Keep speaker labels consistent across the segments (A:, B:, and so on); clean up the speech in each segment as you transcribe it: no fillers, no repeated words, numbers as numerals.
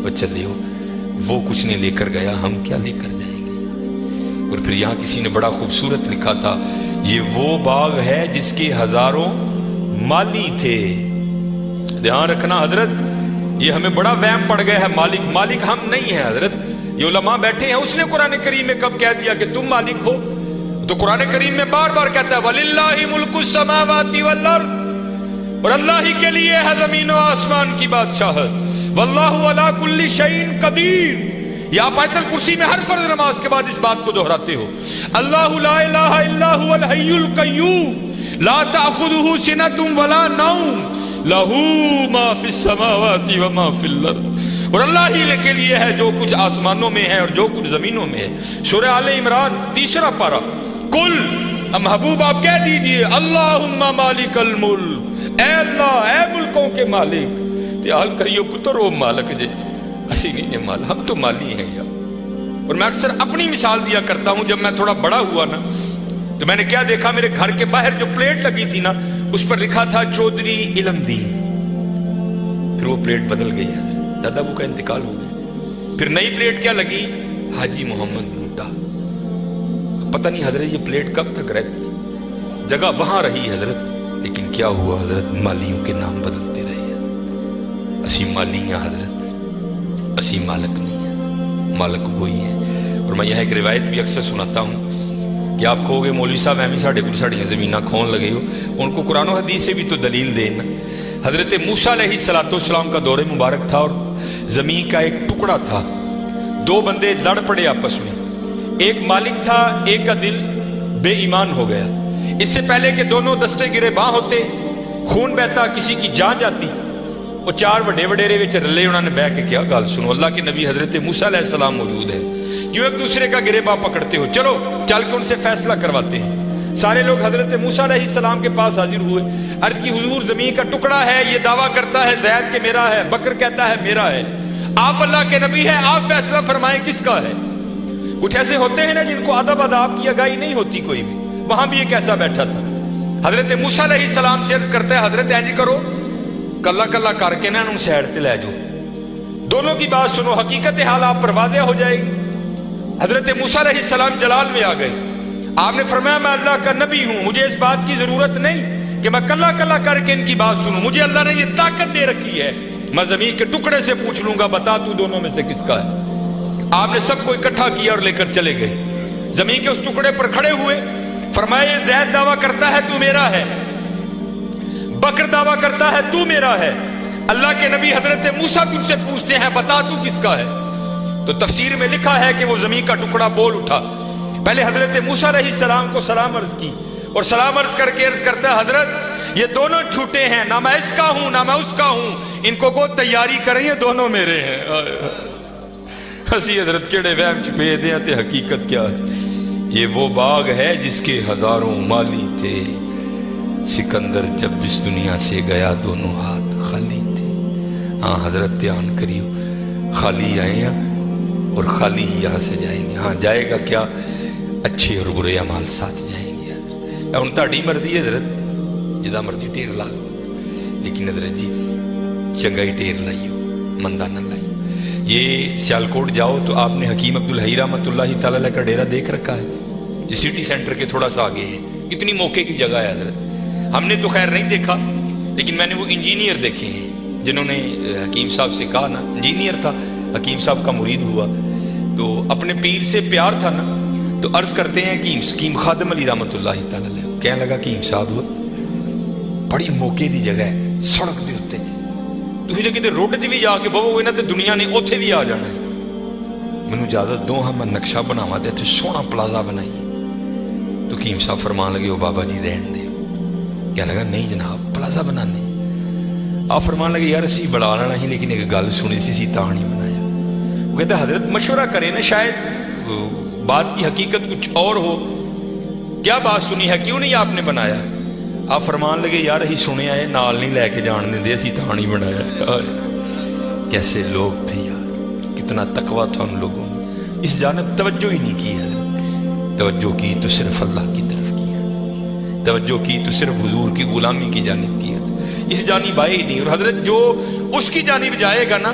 A: وہ چلے ہو، وہ کچھ نہیں لے کر گیا، ہم کیا لے کر جائیں گے؟ اور پھر یہاں کسی نے بڑا خوبصورت لکھا تھا، یہ وہ باغ ہے جس کے ہزاروں مالی تھے۔ دھیان رکھنا حضرت، یہ ہمیں بڑا وہم پڑ گیا ہے، مالک ہم نہیں ہیں حضرت، یہ علماء بیٹھے ہیں۔ اس نے قرآن کریم میں کب کہہ دیا کہ تم مالک ہو؟ تو قرآن کریم میں بار بار کہتا ہے وَلِلَّهِ مُلْكُ السَّمَاوَاتِ وَالْأَرْضِ، اور اللہ ہی کے لیے ہے زمین و آسمان کی بادشاہت۔ وَاللَّهُ عَلَى كُلِّ شَيْءٍ قَدِيرٌ، یہ آپ آیت الکرسی میں ہر فرض نماز کے بعد اس بات کو دہراتے ہو۔ اللہ لا الہ الا هو الحی القیوم لا تأخذہ سنۃ ولا نوم لہ ما فی السماوات وما فی الارض، اور اللہ ہی کے لیے ہے جو کچھ آسمانوں میں ہے اور جو کچھ زمینوں میں ہے۔ سورہ آل عمران 3 پارہ، کل محبوب آپ کہہ دیجئے اللہم مالک الملک، اے اللہ اے ملکوں کے مالک۔ تیال کریو پتر وہ مالک جے، اسی نہیں ہے مال، ہم تو مالی ہیں یار۔ اور میں اکثر اپنی مثال دیا کرتا ہوں، جب میں تھوڑا بڑا ہوا نا تو میں نے کیا دیکھا، میرے گھر کے باہر جو پلیٹ لگی تھی نا اس پر لکھا تھا چودھری علم دین، پھر وہ پلیٹ بدل گئی حضرت، دادا ابو کا انتقال ہو گیا، پھر نئی پلیٹ کیا لگی، حاجی محمد نوٹا۔ پتہ نہیں حضرت یہ پلیٹ کب تک رہتی، جگہ وہاں رہی حضرت، لیکن کیا ہوا حضرت، مالیوں کے نام بدلتے رہے حضرت۔ اسی مالی ہیں حضرت، اسی مالک نہیں ہے، مالک وہی ہے۔ اور میں یہ ایک روایت بھی اکثر سناتا ہوں کہ آپ کہو گے مولوی صاحب ایمی ساڑھے کو ساڑھیاں زمینہ کھون لگے ہو، ان کو قرآن و حدیث سے بھی تو دلیل دینا۔ حضرت موسیٰ علیہ السلام کا دور مبارک تھا اور زمین کا ایک ٹکڑا تھا، دو بندے لڑ پڑے آپس میں، ایک مالک تھا، ایک کا دل بے ایمان ہو گیا۔ اس سے پہلے کہ دونوں دستے گرے باں ہوتے، خون بہتا، کسی کی جان جاتی، وہ 4 بڑے وڈیرے وچ رلے، انہوں نے بہ کے کیا گال سنو، اللہ کے نبی حضرت موسیٰ علیہ السلام موجود ہیں، کیوں ایک دوسرے کا گریباں پکڑتے ہو، چلو چل کے ان سے فیصلہ کرواتے ہیں۔ سارے لوگ حضرت موسیٰ علیہ السلام کے پاس حاضر ہوئے، عرض کی حضور زمین کا ٹکڑا ہے، یہ دعویٰ کرتا ہے زید کہ میرا ہے، بکر کہتا ہے میرا ہے، آپ اللہ کے نبی ہیں، آپ فیصلہ فرمائیں کس کا ہے۔ کچھ ایسے ہوتے ہیں نا جن کو ادب اداب کی آگاہی نہیں ہوتی کوئی بھی، وہاں بھی ایک ایسا بیٹھا تھا۔ حضرت موسیٰ علیہ السلام سے عرض کرتا ہے حضرت اینج کرو، کلا کلا کر کے نا انہوں سیڈ تے لے جاؤ، دونوں کی بات سنو، حقیقت حال آپ پر واضح ہو جائے گی۔ حضرت موسیٰ علیہ السلام جلال میں آ گئے، آپ نے فرمایا میں اللہ کا نبی ہوں، مجھے اس بات کی ضرورت نہیں کہ میں کلا کلا کر کے ان کی بات سنوں، مجھے اللہ نے یہ طاقت دے رکھی ہے، میں زمین کے ٹکڑے سے پوچھ لوں گا بتا تو دونوں میں سے کس کا ہے۔ آپ نے سب کو اکٹھا کیا اور لے کر چلے گئے، زمین کے اس ٹکڑے پر کھڑے ہوئے، فرمایا یہ زید دعویٰ کرتا ہے تو میرا ہے، بکر دعویٰ کرتا ہے تو میرا ہے، اللہ کے نبی حضرت موسیٰ تجھ سے پوچھتے ہیں بتا تو کس کا ہے۔ تو تفسیر میں لکھا ہے کہ وہ زمین کا ٹکڑا بول اٹھا، پہلے حضرت موسیٰ علیہ السلام کو سلام عرض کی، اور سلام عرض کر کے عرض کرتا ہے حضرت یہ دونوں جھوٹے ہیں، نہ میں اس کا ہوں نہ میں اس کا ہوں، ان کو تیاری کریں، یہ دونوں میرے ہیں۔ ہسی حضرت کیڑے وہم چھپے دیں تے حقیقت کیا ہے، یہ وہ باغ ہے جس کے ہزاروں مالی تھے، سکندر جب اس دنیا سے گیا دونوں ہاتھ خالی تھے۔ ہاں حضرت دھیان کریو، خالی آئے ہیں اور خالی ہی یہاں سے جائیں گے۔ ہاں جائے گا کیا، اچھے اور برے اعمال ساتھ جائیں گے حضرت۔ ان تاڑی مرضی حضرت جدا مرضی ٹیر لا لو، لیکن حضرت جی چنگائی ٹیر لائیو، مندہ نہ لائیو۔ یہ سیالکوٹ جاؤ تو آپ نے حکیم عبدالحی رحمۃ اللہ تعالیٰ علیہ کا ڈیرہ دیکھ رکھا ہے، یہ سٹی سینٹر کے تھوڑا سا آگے ہے، کتنی موقع کی جگہ ہے حضرت۔ ہم نے تو خیر نہیں دیکھا، لیکن میں نے وہ انجینئر دیکھے ہیں جنہوں نے حکیم صاحب سے کہا نا، انجینئر تھا، حکیم صاحب کا مرید ہوا تو اپنے پیر سے پیار تھا نا، تو عرض کرتے ہیں کہ حکیم خادم علی رحمۃ اللہ تعالیٰ علیہ کہنے لگا کہ حکیم صاحب بڑی موقع دی جگہ ہے، سڑک دے اتنے تھی جگہ تے روڈ تے بھی جا کے بہو گے نا تو دنیا نے اوتھے بھی آ جانا ہے، مینوں اجازت دو ہاں میں نقشہ بناواں تے اتنے سونا پلازا بنائیے۔ تو حکیم صاحب فرمان لگے وہ بابا جی رہن دے، کہنے لگا نہیں جناب پلازا بنانے، آپ فرمان لگے یار اسی بڑا لینا ہی، لیکن ایک گل سنی سی تاں نہیں بنایا۔ وہ کہتا حضرت مشورہ کرے نا، شاید بات کی حقیقت کچھ اور ہو، کیا بات سنی ہے کیوں نہیں آپ نے بنایا؟ آپ فرمان لگے یار ہی سنے آئے نال نہیں لے کے جان دیں اسی تاں نہیں بنایا۔ کیسے لوگ تھے یار، کتنا تقویٰ تھا ان لوگوں میں، اس جانب توجہ ہی نہیں کی حضرت، توجہ کی تو صرف اللہ کی طرف کی حضرت، توجہ کی تو صرف حضور کی غلامی کی جانب کی حضرت، اس جانب آئے ہی نہیں۔ اور حضرت جو اس کی جانب جائے گا نا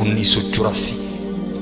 A: 1984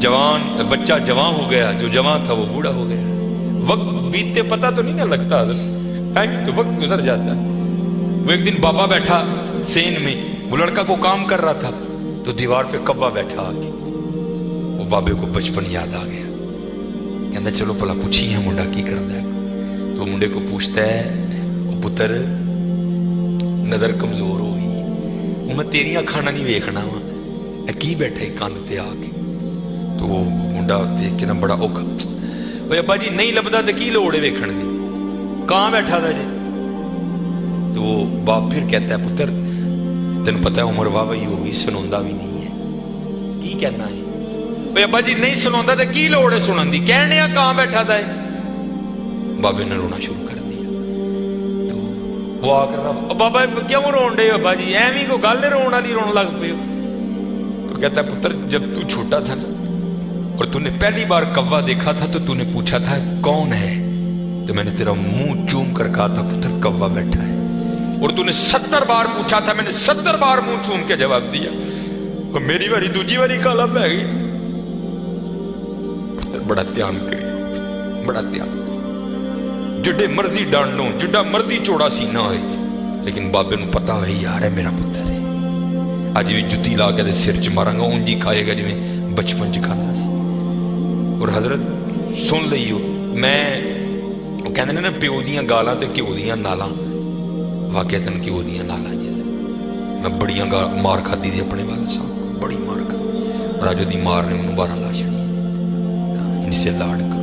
A: جوان بچہ جوان ہو گیا، جو جوان تھا وہ بوڑھا ہو گیا. وقت بیتتے پتہ تو نہیں نہ لگتا حضرت، تو وقت گزر جاتا ہے. وہ ایک دن بابا بیٹھا سین میں، وہ لڑکا کو کام کر رہا تھا، تو دیوار پہ کوا بیٹھا آ کے. وہ بابے کو بچپن یاد آ گیا، کہندا چلو پلا پوچھی ہے منڈا کی کردا ہے. تو منڈے کو پوچھتا ہے، او پتر نظر کمزور ہو گئی، میں تیریاں کھانا نہیں ویکھنا وا، اے کی بیٹھا ہی کاندھ تے آ کے. تو وہ منڈا دیکھ کے نا بڑا اوکھا، اوے ابا جی نہیں لبدا تے کی لوڑ ہے ویکھن دی، کہاں بیٹھا تھا جی. تو وہ باپ پھر کہتا ہے پتر تین پتہ ہے عمر واہ ہی ہوگی، سنوندا بھی نہیں ہے، کی کہنا ہے. اوے ابا جی نہیں سنوندا تے کی لوڑ ہے سنن دی، کہنے کہاں بیٹھا تھا. بابے نے رونا شروع کر دیا. تو وہ آ کر بابا کیوں رون ڈے ابا جی، ایویں کو گل رون والی رون لگ پے. تو کہتا ہے پتر جب تو چھوٹا تھا نا اور تو نے پہلی بار کوا دیکھا تھا، تو نے پوچھا تھا کون ہے، تو میں نے تیرا منہ چوم کر کہا تھا پتر کوا بیٹھا ہے. اور تو نے 70 بار پوچھا تھا، میں نے 70 بار منہ چوم کے جواب دیا. اور میری باری دوجی باری کالا پہ گئی. پتر بڑا دھیان کری، بڑا دھیان، جڈے مرضی ڈانڈ لو، جڈا مرضی چوڑا سینہ ہوئے، لیکن بابے نو پتا ہوئے یار ہے میرا پتر ہے. اج بھی جتی لا کے سر چ ماراں گا، اونجی کھائے گا جویں بچپن چ کھانا سی. اور حضرت سن لئیو، میں وہ کہندے نے نا پیو دیاں گالاں تے گھیو دیاں نالاں، واقعتاً گھیو دیاں نالاں جی. میں بڑیاں مار کھادی دی اپنے والا صاحب کو، بڑی مار کھادی، اور اج دی مار نے مینوں 12 لا چھڑی. ان سے لاڑ کر